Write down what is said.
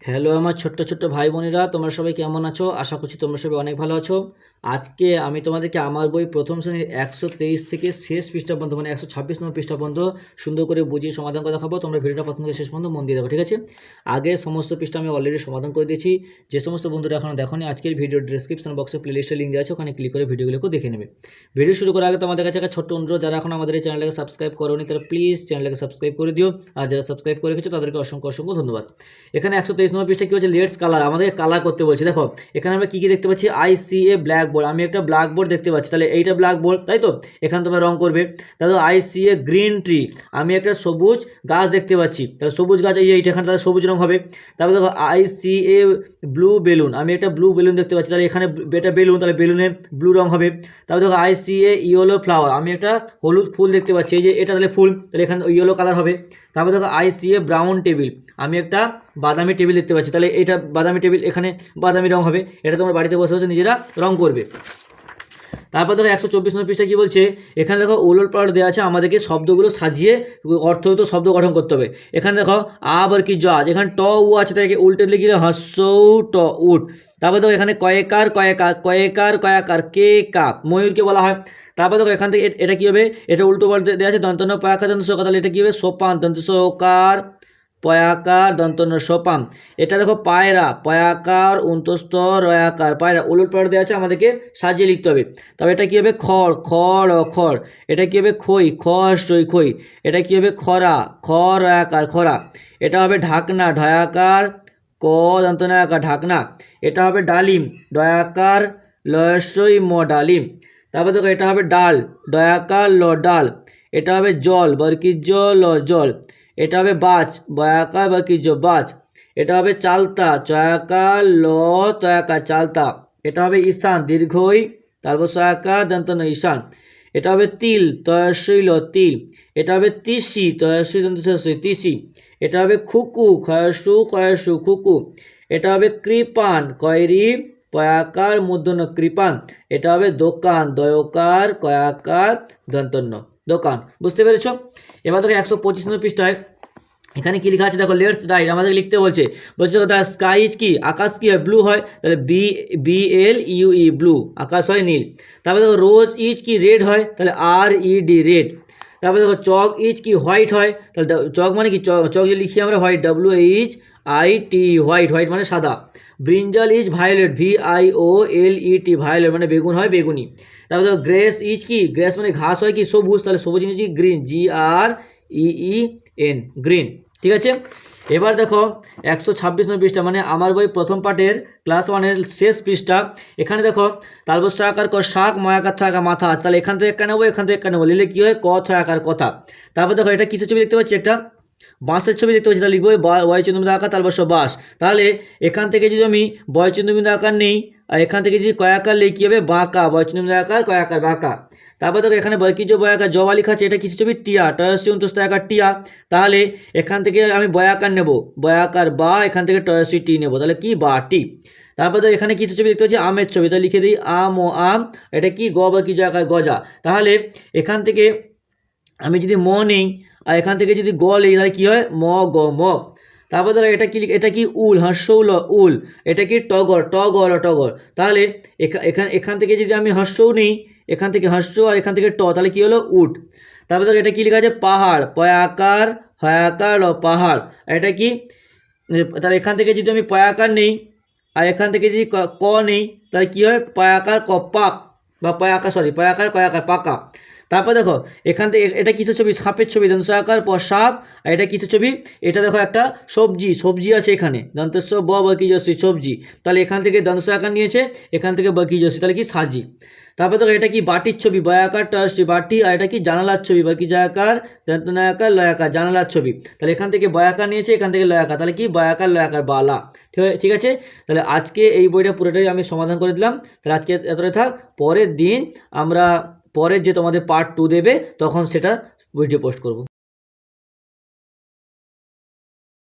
Hello আমার ছোট্ট ছোট্ট ভাই বোনেরা, তোমরা সবাই কেমন আছো? আশা করছি তোমরা সবাই অনেক ভালো আছো। আজকে আমি তোমাদেরকে আমার বই প্রথম শ্রেণীর 123 থেকে শেষ পৃষ্ঠা পর্যন্ত মানে 126 নম্বর পৃষ্ঠা পর্যন্ত সুন্দর করে বুঝিয়ে সমাধান করে দেখাবো। তোমরা ভিডিওটা প্রথম থেকে শেষ পর্যন্ত মন দিয়ে দেখো, ঠিক আছে? আগে সমস্ত পৃষ্ঠা আমি অলরেডি সমাধান করে দিয়েছি। যে সমস্ত বন্ধুরা এখনো দেখোনি, আজকের ভিডিও ডেসক্রিপশন বক্সে প্লেলিস্টের লিঙ্ক দেওয়া আছে, ওখানে ক্লিক করে ভিডিওগুলোকে দেখে নেবে। ভিডিও শুরু করার আগে তোমাদের কাছে একটা ছোট্ট অনুরোধ, যারা এখন আমাদের এই চ্যানেলটাকে সাবস্ক্রাইব করোনি তারা প্লিজ চ্যানেলটাকে সাবস্ক্রাইব করে দিও, আর যারা সাবস্ক্রাইব করে রেখেছো তাদেরকে অসংখ্য অসংখ্য ধন্যবাদ। এখানে 123 নম্বর পৃষ্ঠা কি হচ্ছে, লেটস কালার, আমাদের কালার করতে বলছে। দেখো এখানে আমরা কি কি দেখতে পাচ্ছি, I see a black board, আমি একটা ব্ল্যাক বোর্ড দেখতে পাচ্ছি, তাহলে এইটা ব্ল্যাক বোর্ড, তাই তো? এখানে তোমরা রং করবে। তাহলে I see a green tree, আমি একটা সবুজ গাছ দেখতে পাচ্ছি, তাহলে সবুজ গাছ এইটা, এখানে তাহলে সবুজ রং হবে। তারপরে দেখো I see a blue balloon, আমি একটা ব্লু বেলুন দেখতে পাচ্ছি, তাহলে এখানে এটা বেলুন, তাহলে বেলুনে ব্লু রং হবে। তারপরে দেখো I see a yellow flower, আমি একটা হলুদ ফুল দেখতে পাচ্ছি, এই যে এটা তাহলে ফুল, তাহলে এখানে ইয়েলো কালার হবে। তারপর দেখো I see a brown table, আমি একটা বাদামি টেবিল দেখতে পাচ্ছি, তাহলে এটা বাদামি টেবিল, এখানে বাদামি রং হবে। এটা তোমরা বাড়িতে বসে বসে নিজেরা রং করবে। তারপর দেখো 124 নম্বর পৃষ্ঠা কী বলছে, এখানে দেখো ওলট পালট দেওয়া আছে, আমাদেরকে শব্দগুলো সাজিয়ে অর্থযুক্ত শব্দ গঠন করতে হবে। এখানে দেখো আবার কি জাজ, এখানে ট উ আছে, তাকে উল্টে লিখলে হস্যৌ ট উট। তারপর দেখো এখানে কয়েকার কয়েকার কয়েকার কয়াকার কে কাক, ময়ূরকে বলা হয়। তারপর দেখো এখান থেকে এটা কী হবে, এটা উল্টো পাল্টে দেওয়া আছে, দন্তন্য পয়াকার দন্ত সকার, তাহলে এটা কী হবে সোপান, দন্ত সকার পয়াকার দন্তন্য সোপান। এটা দেখো পায়রা, পয়াকার অন্তস্থ রয়াকার পায়রা, উলট পালট দেওয়া আছে, আমাদেরকে সাজিয়ে লিখতে হবে। তবে এটা কী হবে খড়, খড় খড়। এটা কী হবে খই, খই খই। এটা কী হবে খরা, রয়াকার খরা। এটা হবে ঢাকনা, ঢয়াকার ক দন্তনয়াকার ঢাকনা। এটা হবে ডালিম, ডয়াকার লয়সই ম ডালিম। তারপর দেখো এটা হবে ডাল, ডয়াকার ল ডাল। এটা হবে জল, বরকি জল জল। এটা হবে বাজ, বয়াকার বাকি বাজ। এটা হবে চালতা, চয়াকার ল তয়াকার চালতা। এটা হবে ঈশান, দীর্ঘই তারপর সয়াকার দন্তন্য ঈশান। এটা হবে তিল, তয়সই ল তিল। এটা হবে তিসি, তয়সই দন্ত তিসি। এটা হবে খুকু, ক্ষয়সু খুকু। এটা হবে কৃপান, কয়রি পয়াকার মূর্ধন্য কৃপান। এটা হবে দোকান, দয়কার কয়াকার দন্তন্য দোকান। বুঝতে পেরেছ? এবার দেখো 125 নম্বর পৃষ্ঠায় এখানে কি লেখা আছে দেখো, লেটস রাইট, আমাদের লিখতে বলছে। দেখো দ্য স্কাই ইজ কি, আকাশ কি হয়, ব্লু হয়, তাহলে BLUE ব্লু, আকাশ হয় নীল। তারপরে দেখো রোজ ইজ কি, রেড হয়, তাহলে RED রেড। তারপরে দেখো চক ইজ কি, হোয়াইট হয়, তাহলে চক মানে কি, চক যে লিখি আমরা হোয়াইট, WHIT হোয়াইট, হোয়াইট মানে সাদা। Brinjal is violet, VIOLET violet মানে বেগুন হয়, বেগুনি। তারপরে দেখো গ্রেস ইজ কি, গ্রেস মানে ঘাস হয় কি সবুজ, তাহলে সবুজ জিনিস কি গ্রিন, GREEN গ্রিন। ঠিক আছে? এবার দেখো 126 নম্বর পৃষ্ঠা মানে আমার বই প্রথম পার্টের ক্লাস 1-এর শেষ পৃষ্ঠা। এখানে দেখো তালবস্য আকার ক শাক, ময়াকার থয়াকার মাথা, তাহলে এখান থেকে একটা নেবো, এখান থেকে একটা নেবো, নিলে কী হয় ক থয়াকার কথা। তারপর দেখো এটা কিসের ছবি দেখতে পাচ্ছি, একটা বাঁশের ছবি দেখতে পাচ্ছি, তাহলে লিখবো বয়চন্দ্রবিন্দু আকার তালবস্য বাঁশ। তাহলে এখান থেকে যদি আমি বয়চন্দ্রবিন্দু আকার নেই, আর এখান থেকে যদি কয়াকার লিখি কী হবে বাঁকা, বয়চন্দ্রবিন্দু আকার কয়াকার বাঁকা। তারপর দেখো এখানে বয়কিজ বয়াকার জবা লেখা আছে, এটা কিসের ছবি টিয়া, টয়সি অন্তস্থ আকার টিয়া। তাহলে এখান থেকে আমি বয়াকার নেব, বয়াকার বা, এখান থেকে টয়সি টি নেব, তাহলে কি বা টি। তারপর দেখো এখানে কিসের ছবি দেখতে পাচ্ছি আমের ছবি, তাহলে লিখে দিই আম ও আম। এটা কি গ বা কি আকার গজা। তাহলে এখান থেকে আমি যদি ম নেই আর এখান থেকে যদি গ নেই, তাহলে কী হয় ম গ ম। তারপর ধরো এটা কি, এটা কি উল, হর্ষৌল উল। এটা কি টগর, টগর। তাহলে এখান থেকে যদি আমি হর্ষৌ নেই, এখান থেকে হর্ষ আর এখান থেকে ট, তাহলে কী হলো উট। তারপর ধরো এটা কি লেখা আছে পাহাড়, পয়াকার হয়াকার ল পাহাড়। এটা কি, তাহলে এখান থেকে যদি আমি পয়াকার নেই আর এখান থেকে যদি ক নেই, তাহলে কী হয় পয়াকার ক পাক, বা পয়াকার কয়াকার পাকা। তারপর দেখো এখান থেকে এটা কিসের ছবি, সাপের ছবি, দন্তস্ব আকার প সাপ। আর এটা কিসের ছবি, এটা দেখো একটা সবজি আছে এখানে, দন্তস্ব ব বকিজস্বী সবজি। তাহলে এখান থেকে দন্তস্ব আকার নিয়েছে, এখান থেকে বকিজস্বী, তাহলে কি সাজি। তারপর দেখো এটা কি বাটির ছবি, বয়াকার টয়সী বাটি। আর এটা কি জানালার ছবি, বাকি জায়াকার দন্তনায়াকার লয়াকার জানালার ছবি। তাহলে এখান থেকে বয়াকার নিয়েছে, এখান থেকে লয়াকার, তাহলে কি বয়াকার লয়াকার বালা। ঠিক আছে? তাহলে আজকে এই বইটা পুরোটাই আমি সমাধান করে দিলাম। তাহলে আজকে এতটাই থাক, পরের দিন আমরা পরের যে তোমাদের পার্ট 2 দেবে তখন সেটা ভিডিও পোস্ট করব।